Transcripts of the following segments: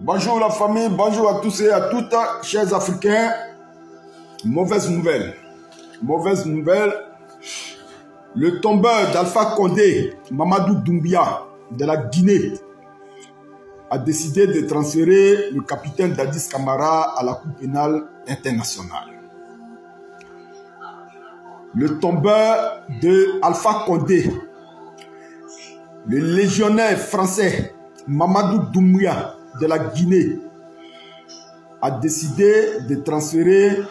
Bonjour la famille, bonjour à tous et à toutes, chers Africains. Mauvaise nouvelle. Mauvaise nouvelle. Le tombeur d'Alpha Condé, Mamadou Doumbia, de la Guinée, a décidé de transférer le capitaine Dadis Camara à la Cour pénale internationale. Le tombeur de Alpha Condé, le légionnaire français Mamadou Doumbia de la Guinée, a décidé de transférer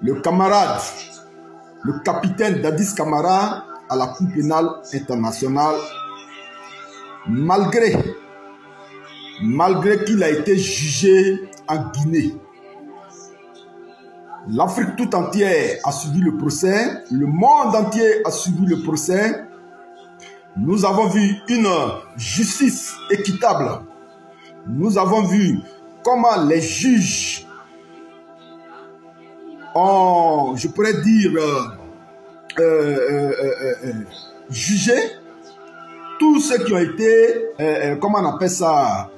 le camarade, le capitaine Dadis Camara à la Cour pénale internationale, malgré qu'il a été jugé en Guinée. L'Afrique tout entière a suivi le procès, le monde entier a suivi le procès. Nous avons vu une justice équitable. Nous avons vu comment les juges ont, je pourrais dire, jugé tous ceux qui ont été, comment on appelle ça,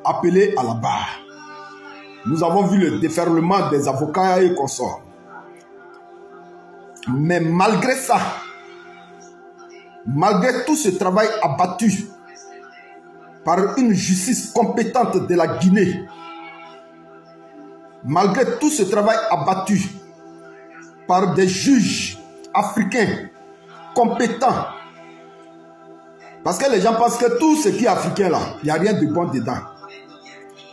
appelés à la barre. Nous avons vu le déferlement des avocats et consorts. Mais malgré ça, malgré tout ce travail abattu par une justice compétente de la Guinée, malgré tout ce travail abattu par des juges africains compétents, parce que les gens pensent que tout ce qui est africain là, il n'y a rien de bon dedans.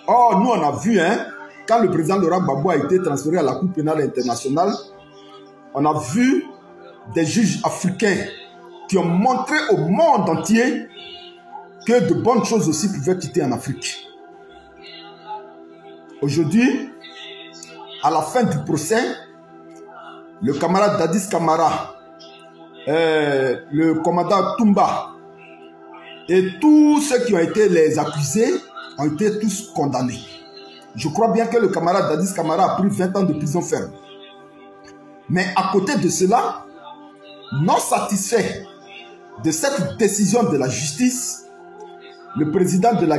Or, nous on a vu, hein, quand le président Laurent Gbagbo a été transféré à la Cour pénale internationale, on a vu des juges africains qui ont montré au monde entier que de bonnes choses aussi pouvaient quitter en Afrique. Aujourd'hui, à la fin du procès, le camarade Dadis Camara, le commandant Toumba et tous ceux qui ont été les accusés ont été tous condamnés. Je crois bien que le camarade Dadis Camara a pris 20 ans de prison ferme. Mais à côté de cela, non satisfait de cette décision de la justice, le président de la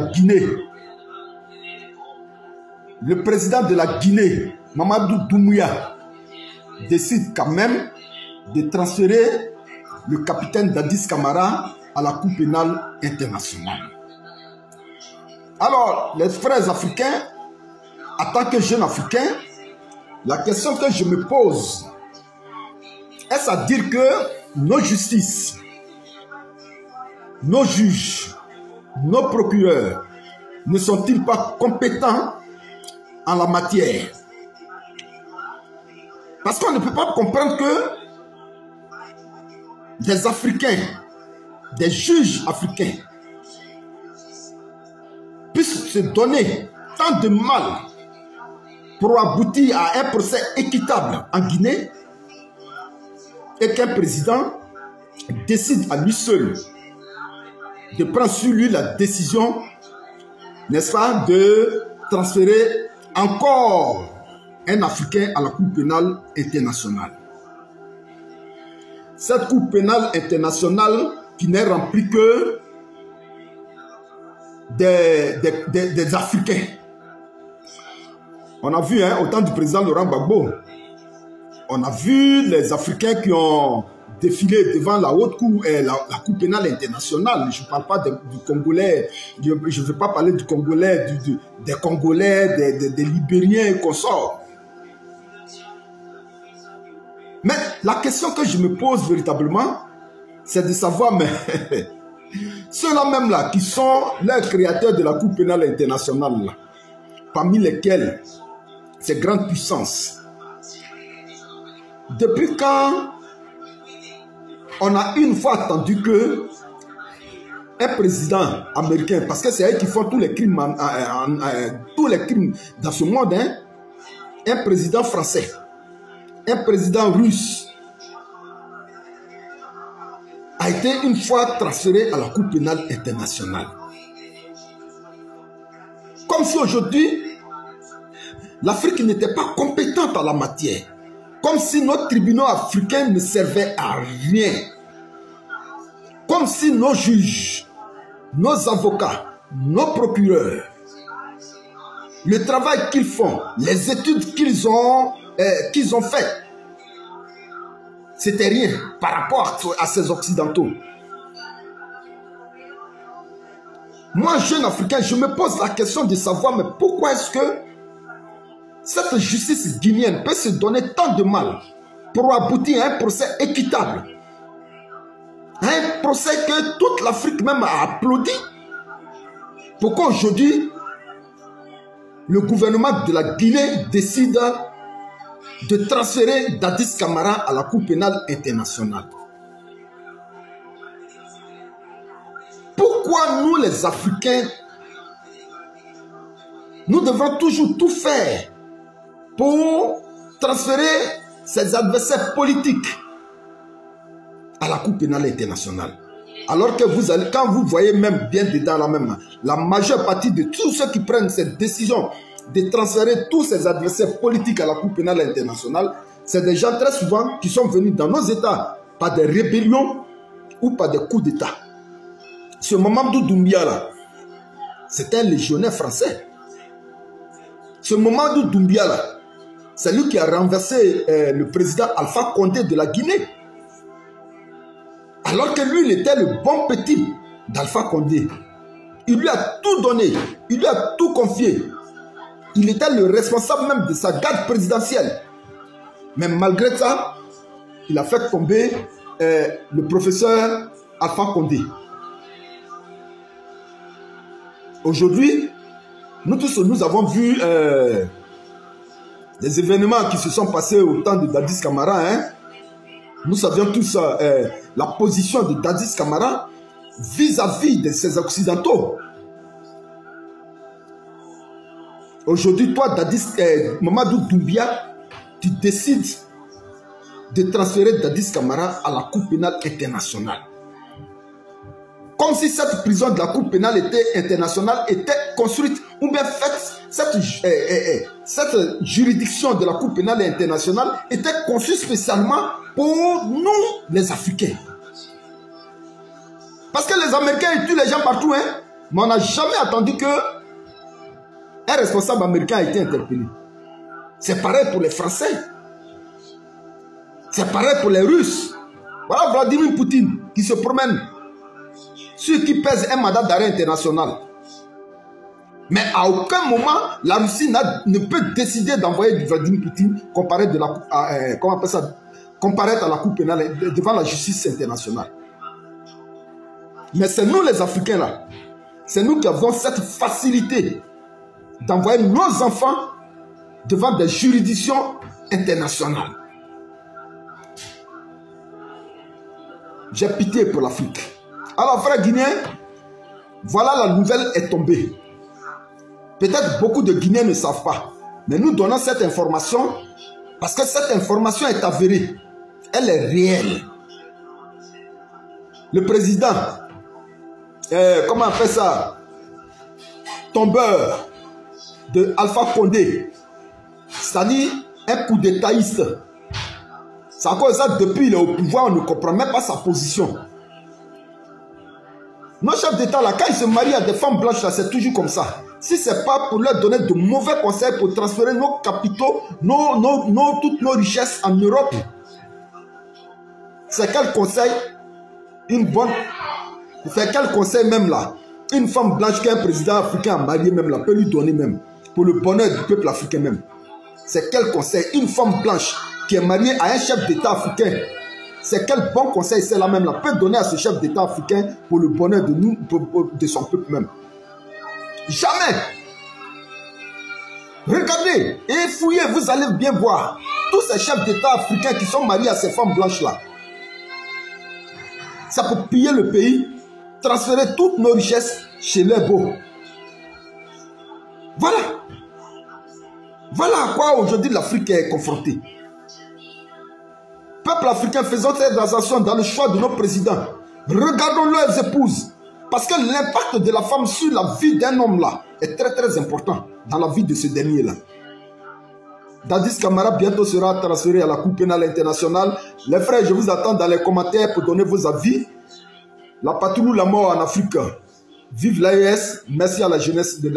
Guinée, Mamadou Doumbia, décide quand même de transférer le capitaine Dadis Camara à la Cour pénale internationale. Alors, les frères africains, en tant que jeunes africains, la question que je me pose, est-ce à dire que nos justices, nos juges, nos procureurs ne sont-ils pas compétents en la matière? Parce qu'on ne peut pas comprendre que des Africains, des juges africains, puissent se donner tant de mal pour aboutir à un procès équitable en Guinée et qu'un président décide à lui seul de prendre sur lui la décision, n'est-ce pas, de transférer encore un Africain à la Cour pénale internationale. Cette Cour pénale internationale qui n'est remplie que des Africains. On a vu, hein, au temps du président Laurent Gbagbo, on a vu les Africains qui ont défilé devant la haute cour, la Cour pénale internationale. Je ne parle pas du Congolais, je ne veux pas parler du Congolais, des Congolais, des Libériens et consorts. Mais la question que je me pose véritablement, c'est de savoir, mais ceux-là même là, qui sont les créateurs de la Cour pénale internationale, là, parmi lesquels ces grandes puissances, depuis quand on a une fois attendu que un président américain, parce que c'est eux qui font tous les crimes, dans ce monde, hein, un président français, un président russe, a été une fois transféré à la Cour pénale internationale. Comme si aujourd'hui, l'Afrique n'était pas compétente en la matière. Comme si nos tribunaux africains ne servaient à rien. Comme si nos juges, nos avocats, nos procureurs le travail qu'ils font, les études qu'ils ont faites, c'était rien par rapport à ces Occidentaux. Moi, jeune Africain, je me pose la question de savoir, mais pourquoi est-ce que cette justice guinéenne peut se donner tant de mal pour aboutir à un procès équitable? Un procès que toute l'Afrique même a applaudi. Pourquoi aujourd'hui, le gouvernement de la Guinée décide de transférer Dadis Camara à la Cour pénale internationale? Pourquoi nous les Africains, nous devons toujours tout faire pour transférer ces adversaires politiques à la Cour pénale internationale? Alors que vous allez, quand vous voyez même bien dedans la majeure partie de tous ceux qui prennent cette décision de transférer tous ces adversaires politiques à la Cour pénale internationale, c'est des gens très souvent qui sont venus dans nos États par des rébellions ou par des coups d'État. Ce Mamadou Doumbia là, c'est un légionnaire français. Ce Mamadou Doumbia là, c'est lui qui a renversé le président Alpha Condé de la Guinée. Alors que lui, il était le bon petit d'Alpha Condé. Il lui a tout donné, il lui a tout confié. Il était le responsable même de sa garde présidentielle. Mais malgré ça, il a fait tomber le professeur Alpha Condé. Aujourd'hui, nous tous, nous avons vu des événements qui se sont passés au temps de Dadis Camara. Hein? Nous savions tous la position de Dadis Camara vis-à-vis de ces Occidentaux. Aujourd'hui, toi, Mamadou Doumbia, tu décides de transférer Dadis Camara à la Cour pénale internationale. Comme si cette prison de la Cour pénale internationale était construite, ou bien faite, cette juridiction de la Cour pénale internationale était conçue spécialement pour nous, les Africains. Parce que les Américains, ils tuent les gens partout, hein? Mais on n'a jamais attendu que un responsable américain a été interpellé. C'est pareil pour les Français. C'est pareil pour les Russes. Voilà Vladimir Poutine qui se promène, ceux qui pèsent un mandat d'arrêt international. Mais à aucun moment, la Russie ne peut décider d'envoyer Vladimir Poutine comparaître à la Cour pénale devant la justice internationale. Mais c'est nous les Africains là, c'est nous qui avons cette facilité d'envoyer nos enfants devant des juridictions internationales. J'ai pitié pour l'Afrique. Alors frères Guinéens, voilà, la nouvelle est tombée. Peut-être beaucoup de Guinéens ne savent pas, mais nous donnons cette information parce que cette information est avérée. Elle est réelle. Le président, comment on appelle ça, tombeur de Alpha Condé, c'est-à-dire un coup d'étaïste. C'est à cause de ça, depuis il est au pouvoir, on ne comprend même pas sa position. Nos chefs d'État, là, quand ils se marient à des femmes blanches, là, c'est toujours comme ça. Si ce n'est pas pour leur donner de mauvais conseils pour transférer nos capitaux, toutes nos richesses en Europe, c'est quel conseil c'est quel conseil même là, une femme blanche qu'un président africain a marié même là, peut lui donner même, pour le bonheur du peuple africain même. C'est quel conseil une femme blanche qui est mariée à un chef d'État africain, c'est quel bon conseil celle-là même là peut donner à ce chef d'État africain pour le bonheur de nous, de son peuple même? Jamais. Regardez et fouillez, vous allez bien voir tous ces chefs d'État africains qui sont mariés à ces femmes blanches là. C'est pour piller le pays, transférer toutes nos richesses chez les beaux. Voilà. Voilà à quoi aujourd'hui l'Afrique est confrontée. Peuple africain, faisons très attention dans le choix de nos présidents. Regardons leurs épouses. Parce que l'impact de la femme sur la vie d'un homme là est très très important dans la vie de ce dernier là. Dadis Camara bientôt sera transféré à la Cour pénale internationale. Les frères, je vous attends dans les commentaires pour donner vos avis. La patrouille, la mort en Afrique. Vive l'AES. Merci à la jeunesse de